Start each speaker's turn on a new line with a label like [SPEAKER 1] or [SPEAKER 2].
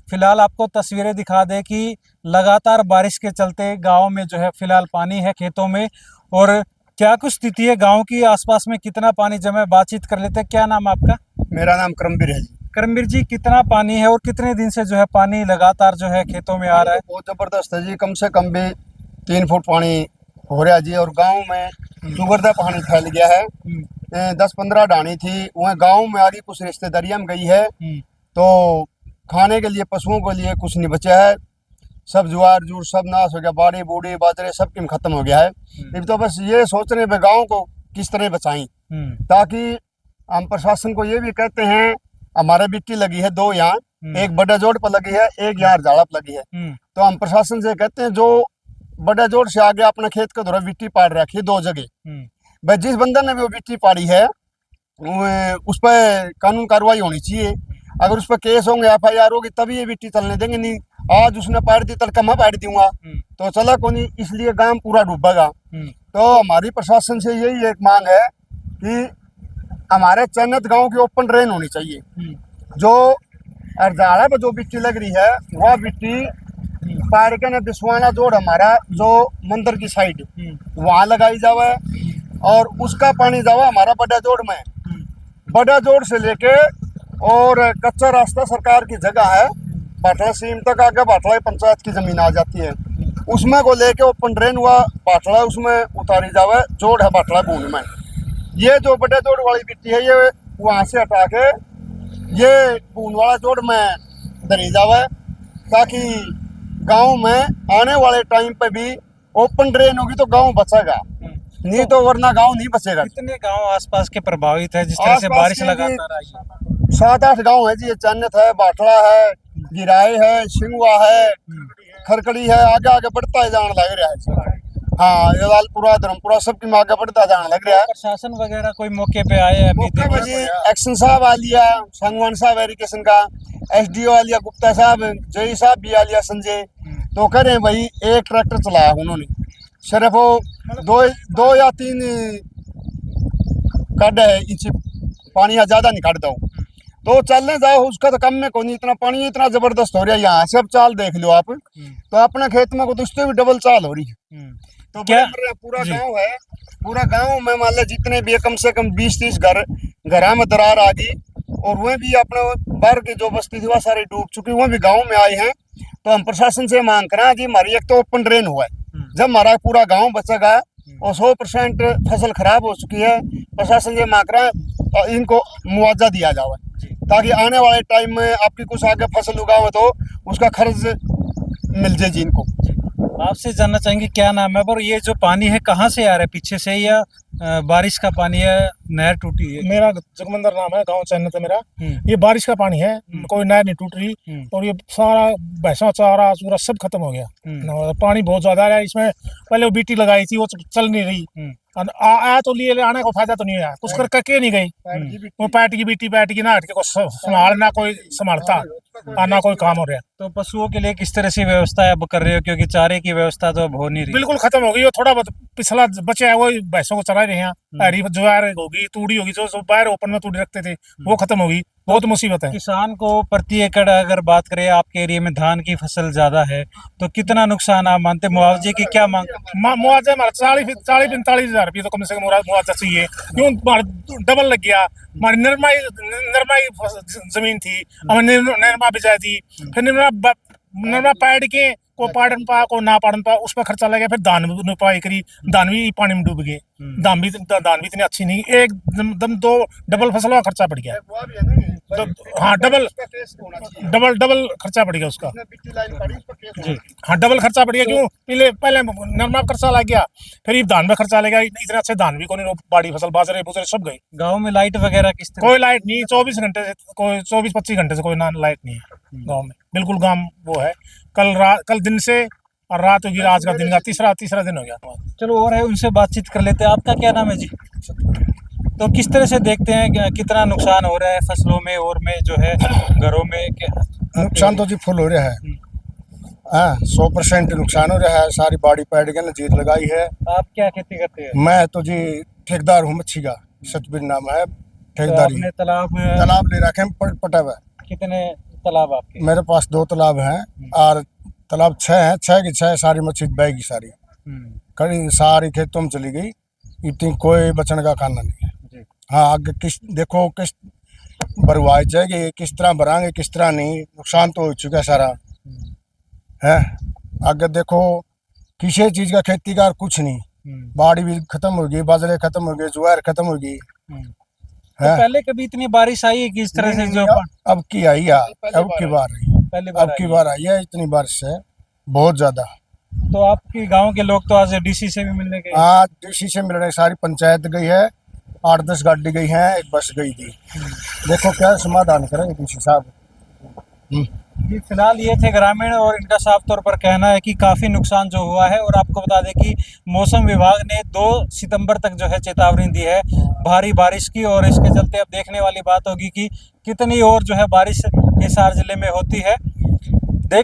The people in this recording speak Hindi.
[SPEAKER 1] फिलहाल आपको तस्वीरें दिखा दे कि लगातार बारिश के चलते गांव में जो है फिलहाल पानी है खेतों में। और क्या कुछ स्थिति है गांव की, आसपास में कितना पानी जमा है, बातचीत कर लेते हैं। क्या नाम आपका?
[SPEAKER 2] मेरा नाम करमबीर है जी।
[SPEAKER 1] करमबीर जी, कितना पानी है और कितने दिन से जो है पानी लगातार जो है खेतों में आ रहा है?
[SPEAKER 2] बहुत जबरदस्त है जी, कम से कम भी 3 फुट पानी हो रहा है जी। और गांव में सुगरदा पानी फैल गया है। 10-15 डाणी थी वह गांव में आ गई, कुछ रिश्तेदारियां में गई है। तो खाने के लिए पशुओं के लिए कुछ नहीं बचा है, सब ज्वार जूर सब नाश हो गया, बाड़ी बूढ़ी बाजरे सब की खत्म हो गया है। अब तो बस ये सोच रहे हैं गाँव को किस तरह बचाएं, ताकि हम प्रशासन को ये भी कहते हैं, हमारे बिट्टी लगी है 2 यहाँ, एक बड़ा जोड़ पर लगी है, एक यहाँ झाड़ा पर लगी है। तो हम प्रशासन से कहते हैं जो बड़ा जोड़ से आगे अपने खेत के दौरा बिट्टी पाड़ रखी है 2 जगह, भाई जिस बंदे ने भी वो बिट्टी पाड़ी है उस पर कानून कार्रवाई होनी चाहिए। अगर उस पर केस होंगे, FIR होगी, तभी ये बिट्टी चलने देंगे। नहीं आज उसने पाड़ दी, तड़का मैं पाड़ दूंगा तो चला को नहीं, इसलिए गांव पूरा डूबेगा। तो हमारी प्रशासन से यही एक मांग है कि हमारे चयनित गांव की ओपन ड्रेन होनी चाहिए। जो अर्जाड़ा पर जो बिट्टी लग रही है वह बिट्टी पाड़ के न बिस्वाना जोड़ हमारा जो मंदिर की साइड वहाँ लगाई जावे, और उसका पानी जावा हमारा बड़ा जोड़ में। बड़ा जोड़ से लेके और कच्चा रास्ता सरकार की जगह है, बाटला सीम तक आगे बाटला पंचायत की जमीन आ जाती है, उसमें को लेके ओपन ड्रेन हुआ बाटला उसमें उतारी जावे। जोड़ है बाटला बूंद में, ये जो बड़े जोड़ वाली बिट्टी है ये वहाँ से हटा के ये बूंद वाला जोड़ में धरी जावे, ताकि गांव में आने वाले टाइम पे भी ओपन ड्रेन होगी तो गांव बचेगा, नहीं तो वरना गांव नहीं बचेगा।
[SPEAKER 1] कितने गांव आसपास के प्रभावित है जिस तरह से बारिश लगातार आई है?
[SPEAKER 2] 7-8 गांव है जी, चन्नत है, बाटला है, गिराई है, सिंगवा है, खरकड़ी है, आगे आगे बढ़ता है जाने लग रहा है। हाँ, ये लालपुरा धर्मपुरा सबकी में आगे बढ़ता जाने लग रहा है।
[SPEAKER 1] प्रशासन वगैरह कोई मौके पे आए हैं अभी?
[SPEAKER 2] एक्शन साहब आ लिया, संगवान साहब एरिगेशन का, SDO आ लिया, गुप्ता साहब, जय साहब भी आ लिया, संजय। तो कह रहे हैं भाई एक ट्रैक्टर चलाया उन्होंने, सिर्फ वो दो या 3 काटे है इंच पानी, या ज्यादा नहीं काटता हूँ तो चलने जाओ, उसका तो कम में कोई नहीं। इतना पानी इतना जबरदस्त हो रहा है, यहाँ से अब चाल देख लो आप, तो अपने खेत में को तो उससे भी डबल चाल हो रही है। तो क्या पूरा गांव है, पूरा गांव में मान लो जितने भी कम से कम 20-30 घर में दरार आ गई, और वह भी अपने बाहर की जो बस्ती थी वह सारी डूब चुकी, वह भी गांव में आए हैं। तो हम प्रशासन से मांग करें जी, हमारी एक तो ओपन ड्रेन हुआ है, जब हमारा पूरा गाँव बचेगा और 100% फसल खराब हो चुकी है, प्रशासन से मांग रहा है इनको मुआवजा दिया जाए, ताकि आने वाले टाइम में आपकी कुछ आगे फसल उगाओ तो उसका खर्च मिल जाए जी इनको।
[SPEAKER 1] आपसे जानना चाहेंगे क्या नाम है, पर ये जो पानी है कहाँ से आ रहा है, पीछे से या बारिश का पानी है, नहर टूटी है?
[SPEAKER 3] मेरा जगमंदर नाम है, गांव चैनत है मेरा। ये बारिश का पानी है, कोई नहर नहीं टूट रही, और ये सारा भैंसा चारा चूरा सब खत्म हो गया। पानी बहुत ज्यादा आ रहा है इसमें। पहले वो बीटी लगाई थी वो चल नहीं रही, आया तो लिए आने का फायदा तो नहीं आया, कुछ करके नहीं गई। वो पैट की बीटी पैट की ना हटके को संभालना कोई संभालता, ना कोई काम हो रहा।
[SPEAKER 1] तो पशुओं के लिए किस तरह से व्यवस्था अब कर रहे हो, क्योंकि चारे की व्यवस्था तो अब हो नहीं रही?
[SPEAKER 3] बिल्कुल खत्म हो गई, वो थोड़ा बहुत पिछला बचा है वो भैंसों को चला रहे हैं। हरी ज्वार होगी, तूड़ी होगी, जो बाहर ओपन में तूड़ी रखते थे वो खत्म होगी। बहुत मुसीबत है।
[SPEAKER 1] किसान को प्रति एकड़ अगर बात करें, आपके एरिया में धान की फसल ज्यादा है तो कितना नुकसान आप मानते? मुआवजे की क्या मांग?
[SPEAKER 3] मुआवजा हमारा 40-45 हजार रुपये तो कम से कम मुआवजा चाहिए, क्यों डबल लग गया। हमारी नरमाई जमीन थी, हमने नरमा बिजाई थी, फिर नरमा पैड के को पाड़न पा को ना पाड़न पा, उस पर खर्चा लगा। फिर धान भी पाई करी, धान भी पानी में डूब गए। धान भी इतनी अच्छी नहीं, एक दम 2 डबल फसल का खर्चा पड़ गया। हाँ, डबल खर्चा पड़ गया उसका। हाँ, डबल खर्चा पड़ गया। क्यों? पहले नरमा खर्चा लग गया, फिर धान में खर्चा लग गया। इतने अच्छे धान भी कोई बाड़ी फसल बाजरे बुजरे सब गए।
[SPEAKER 1] गाँव में लाइट वगैरह किस तरह?
[SPEAKER 3] कोई लाइट नहीं, 24 घंटे से कोई 24-25 घंटे से कोई लाइट नहीं है गाँव में। बिल्कुल गाँव वो है, कल दिन से और रात होगी, आज का दिन का तीसरा दिन हो गया।
[SPEAKER 1] चलो और है, उनसे बातचीत कर लेते हैं। आपका क्या नाम है जी? तो किस तरह से देखते हैं कितना नुकसान हो रहा है फसलों में और में जो है घरों में?
[SPEAKER 2] नुकसान तो जी फुल हो रहा है, हाँ 100% नुकसान हो रहा है। सारी बाड़ी पैड के जीत लगाई है।
[SPEAKER 1] आप क्या खेती करते हैं?
[SPEAKER 2] मैं तो जी ठेकेदार हूँ, मच्छी का सतबीर नाम है, ठेकेदारी।
[SPEAKER 1] तालाब
[SPEAKER 2] ले रखे हैं पटा हुआ।
[SPEAKER 1] कितने तालाब आपके?
[SPEAKER 4] मेरे पास 2 तालाब हैं और तालाब 6 हैं, 6 की 6 सारी मछली बहेगी सारी, कड़ी सारी खेतों में चली गई, इतनी कोई बचने का खाना नहीं है।
[SPEAKER 1] जी।
[SPEAKER 4] हाँ आगे किस देखो किस भरवाई जाएगी, किस तरह भरांगे किस तरह नहीं, नुकसान तो हो चुका है सारा है। आगे देखो किसी चीज का खेती का कुछ नहीं, बाड़ी भी खत्म हो गई, बाजरे खत्म हो गए, ज्वार खत्म हो गई
[SPEAKER 1] तो
[SPEAKER 4] है।
[SPEAKER 1] पहले कभी इतनी बारिश आई है कि इस तरह से जो
[SPEAKER 4] अब की आई है, अब की बार आई,
[SPEAKER 1] पहली
[SPEAKER 4] अब
[SPEAKER 1] बार
[SPEAKER 4] की
[SPEAKER 1] आई
[SPEAKER 4] बार आई है, इतनी बारिश है बहुत ज्यादा।
[SPEAKER 1] है? तो आपके गांव के लोग तो आज डीसी से भी मिलने गए?
[SPEAKER 4] आज डीसी से मिलने सारी पंचायत गई है, 8-10 गाड़ी गई हैं, एक बस गई थी। देखो क्या समाधान करेंगे डीसी साहब।
[SPEAKER 1] जी, फिलहाल ये थे ग्रामीण और इनका साफ तौर पर कहना है कि काफ़ी नुकसान जो हुआ है। और आपको बता दें कि मौसम विभाग ने 2 सितंबर तक जो है चेतावनी दी है भारी बारिश की, और इसके चलते अब देखने वाली बात होगी कि कितनी और जो है बारिश हिसार जिले में होती है।